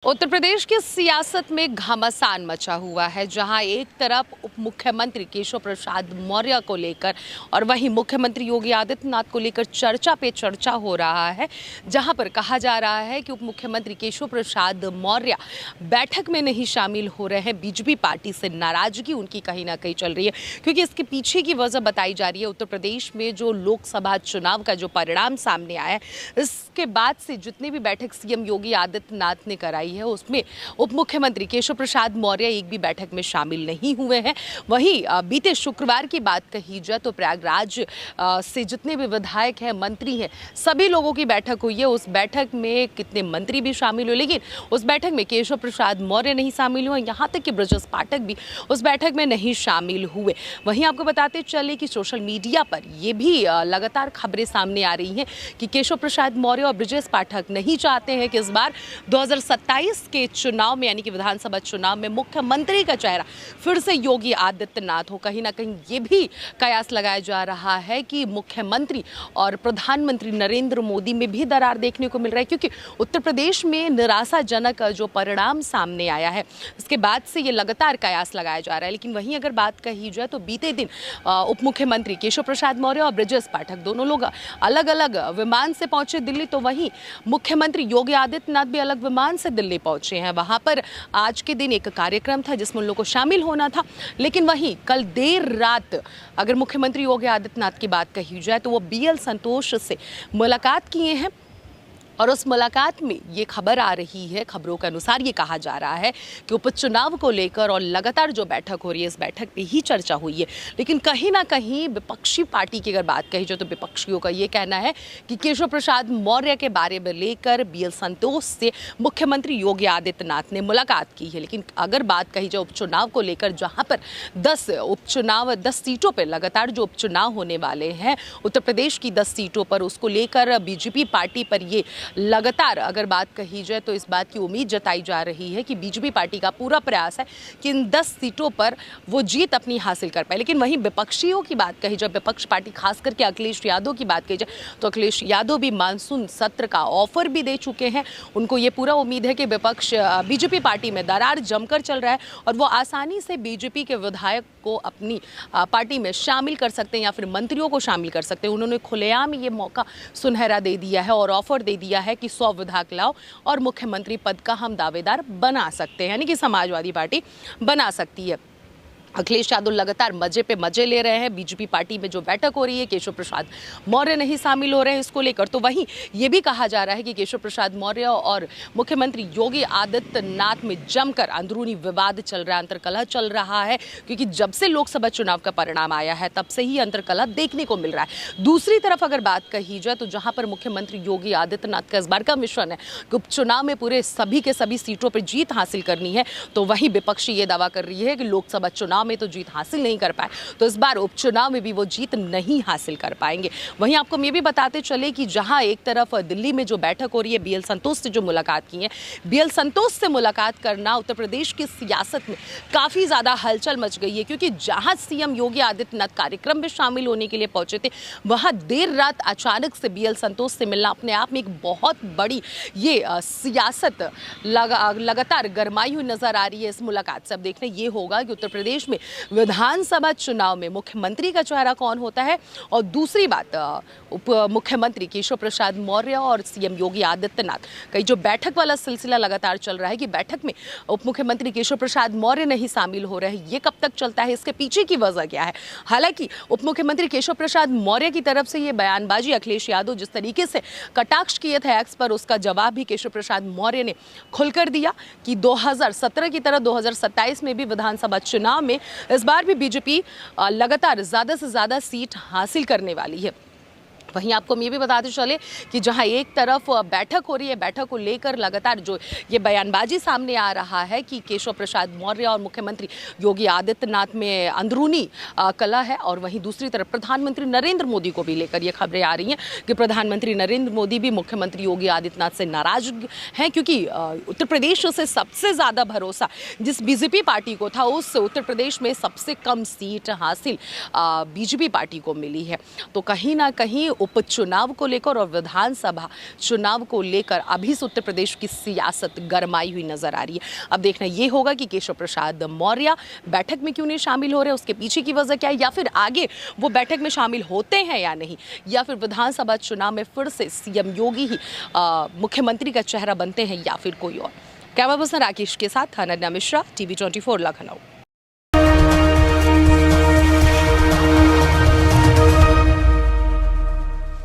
उत्तर प्रदेश की सियासत में घमासान मचा हुआ है, जहां एक तरफ उप मुख्यमंत्री केशव प्रसाद मौर्य को लेकर और वहीं मुख्यमंत्री योगी आदित्यनाथ को लेकर चर्चा पे चर्चा हो रहा है। जहां पर कहा जा रहा है कि उप मुख्यमंत्री केशव प्रसाद मौर्य बैठक में नहीं शामिल हो रहे हैं। बीजेपी पार्टी से नाराजगी उनकी कहीं ना कहीं चल रही है, क्योंकि इसके पीछे की वजह बताई जा रही है उत्तर प्रदेश में जो लोकसभा चुनाव का जो परिणाम सामने आया है, इसके बाद से जितनी भी बैठक सीएम योगी आदित्यनाथ ने कराई है उसमें उप मुख्यमंत्री केशव प्रसाद मौर्य एक भी बैठक में शामिल नहीं हुए हैं। वहीं बीते शुक्रवार की बात कही जाए तो प्रयागराज से जितने भी विधायक हैं, मंत्री हैं, सभी लोगों की बैठक हुई है। उस बैठक में कितने मंत्री भी शामिल हुए, लेकिन उस बैठक में केशव प्रसाद मौर्य नहीं शामिल हुए। यहाँ तक कि ब्रजेश पाठक भी उस बैठक में नहीं शामिल हुए। वहीं आपको बताते चले कि सोशल मीडिया पर ये भी लगातार खबरें सामने आ रही हैं कि केशव प्रसाद मौर्य और ब्रजेश पाठक नहीं चाहते हैं कि इस बार 2027 के चुनाव में, यानी कि विधानसभा चुनाव में, मुख्यमंत्री का चेहरा फिर से योगी आदित्यनाथ हो। कहीं ना कहीं ये भी कयास लगाया जा रहा है कि मुख्यमंत्री और प्रधानमंत्री नरेंद्र मोदी में भी दरार देखने को मिल रहा है, क्योंकि उत्तर प्रदेश में निराशाजनक जो परिणाम सामने आया है, इसके बाद से ये लगातार कयास लगाया जा रहा है। लेकिन वहीं अगर बात कही जाए तो बीते दिन उप मुख्यमंत्री केशव प्रसाद मौर्य और ब्रजेश पाठक दोनों लोग अलग अलग विमान से पहुंचे दिल्ली, तो वहीं मुख्यमंत्री योगी आदित्यनाथ भी अलग विमान से दिल्ली पहुंचे हैं। वहां पर आज के दिन एक कार्यक्रम था जिसमें उन लोगों को शामिल होना था, लेकिन वहीं कल देर रात अगर मुख्यमंत्री योगी आदित्यनाथ की बात कही जाए तो वो बीएल संतोष से मुलाकात किए हैं। और उस मुलाकात में ये खबर आ रही है, खबरों के अनुसार ये कहा जा रहा है कि उपचुनाव को लेकर और लगातार जो बैठक हो रही है, इस बैठक पे ही चर्चा हुई है। लेकिन कहीं ना कहीं विपक्षी पार्टी की अगर बात कही जाए तो विपक्षियों का ये कहना है कि केशव प्रसाद मौर्य के बारे में लेकर बीएल संतोष से मुख्यमंत्री योगी आदित्यनाथ ने मुलाकात की है। लेकिन अगर बात कही जाए उपचुनाव को लेकर, जहाँ पर 10 सीटों पर लगातार जो उपचुनाव होने वाले हैं उत्तर प्रदेश की 10 सीटों पर, उसको लेकर बीजेपी पार्टी पर ये लगातार अगर बात कही जाए तो इस बात की उम्मीद जताई जा रही है कि बीजेपी पार्टी का पूरा प्रयास है कि इन 10 सीटों पर वो जीत अपनी हासिल कर पाए। लेकिन वहीं विपक्षियों की बात कही जाए, विपक्ष पार्टी खास करके अखिलेश यादव की बात कही जाए तो अखिलेश यादव भी मानसून सत्र का ऑफर भी दे चुके हैं। उनको ये पूरा उम्मीद है कि विपक्ष बीजेपी पार्टी में दरार जमकर चल रहा है और वो आसानी से बीजेपी के विधायक को अपनी पार्टी में शामिल कर सकते हैं या फिर मंत्रियों को शामिल कर सकते हैं। उन्होंने खुलेआम ये मौका सुनहरा दे दिया है और ऑफर दे दिया है कि 100 विधायक लाओ और मुख्यमंत्री पद का हम दावेदार बना सकते हैं, यानी कि समाजवादी पार्टी बना सकती है। अखिलेश यादव लगातार मजे पे मजे ले रहे हैं। बीजेपी पार्टी में जो बैठक हो रही है, केशव प्रसाद मौर्य नहीं शामिल हो रहे हैं इसको लेकर। तो वहीं ये भी कहा जा रहा है कि केशव प्रसाद मौर्य और मुख्यमंत्री योगी आदित्यनाथ में जमकर अंदरूनी विवाद चल रहा है, अंतर्कलह चल रहा है, क्योंकि जब से लोकसभा चुनाव का परिणाम आया है तब से ही अंतर्कलह देखने को मिल रहा है। दूसरी तरफ अगर बात कही जाए तो जहां पर मुख्यमंत्री योगी आदित्यनाथ का इस बार का मिशन है कि उपचुनाव में पूरे सभी के सभी सीटों पर जीत हासिल करनी है, तो वहीं विपक्षी ये दावा कर रही है कि लोकसभा चुनाव में तो जीत हासिल नहीं कर पाए, तो इस बार उपचुनाव में भी वो जीत नहीं हासिल कर पाएंगे। वहीं आपको हम ये भी बताते चले कि जहां एक तरफ दिल्ली में जो बैठक हो रही है, बीएल संतोष से जो मुलाकात की है, बीएल संतोष से मुलाकात करना उत्तर प्रदेश की सियासत में काफी ज्यादा हलचल मच गई है, क्योंकि जहां सीएम योगी आदित्यनाथ कार्यक्रम में शामिल होने के लिए पहुंचे थे, वहां देर रात अचानक से बीएल संतोष से मिलना अपने आप में एक बहुत बड़ी ये सियासत लगातार गरमाई हुई नजर आ रही है। इस मुलाकात से अब देखना ये होगा कि उत्तर प्रदेश में विधानसभा चुनाव में मुख्यमंत्री का चेहरा कौन होता है। और दूसरी बात, उप मुख्यमंत्री केशव प्रसाद मौर्य और सीएम योगी आदित्यनाथ का जो बैठक वाला सिलसिला लगातार चल रहा है कि बैठक में उप मुख्यमंत्री केशव प्रसाद मौर्य नहीं शामिल हो रहे हैं, ये कब तक चलता है, इसके पीछे की वजह क्या है। हालांकि उप मुख्यमंत्री केशव प्रसाद मौर्य की तरफ से ये बयानबाजी अखिलेश यादव जिस तरीके से कटाक्ष किए थे एक्स पर, उसका जवाब भी केशव प्रसाद मौर्य ने खुलकर दिया कि 2017 की तरह 2027 में भी विधानसभा चुनाव में इस बार भी बीजेपी लगातार ज्यादा से ज्यादा सीट हासिल करने वाली है। वहीं आपको हम ये भी बताते चले कि जहां एक तरफ बैठक हो रही है, बैठक को लेकर लगातार जो ये बयानबाजी सामने आ रहा है कि केशव प्रसाद मौर्य और मुख्यमंत्री योगी आदित्यनाथ में अंदरूनी कलह है, और वहीं दूसरी तरफ प्रधानमंत्री नरेंद्र मोदी को भी लेकर ये खबरें आ रही हैं कि प्रधानमंत्री नरेंद्र मोदी भी मुख्यमंत्री योगी आदित्यनाथ से नाराज हैं, क्योंकि उत्तर प्रदेश से सबसे ज़्यादा भरोसा जिस बीजेपी पार्टी को था, उस उत्तर प्रदेश में सबसे कम सीट हासिल बीजेपी पार्टी को मिली है। तो कहीं ना कहीं उपचुनाव को लेकर और विधानसभा चुनाव को लेकर अभी से उत्तर प्रदेश की सियासत गरमाई हुई नजर आ रही है। अब देखना ये होगा कि केशव प्रसाद मौर्य बैठक में क्यों नहीं शामिल हो रहे, उसके पीछे की वजह क्या है, या फिर आगे वो बैठक में शामिल होते हैं या नहीं, या फिर विधानसभा चुनाव में फिर से सीएम योगी ही मुख्यमंत्री का चेहरा बनते हैं या फिर कोई और। कैमरा पर्सन राकेश के साथ अनन्या मिश्रा, TV 24 लखनऊ।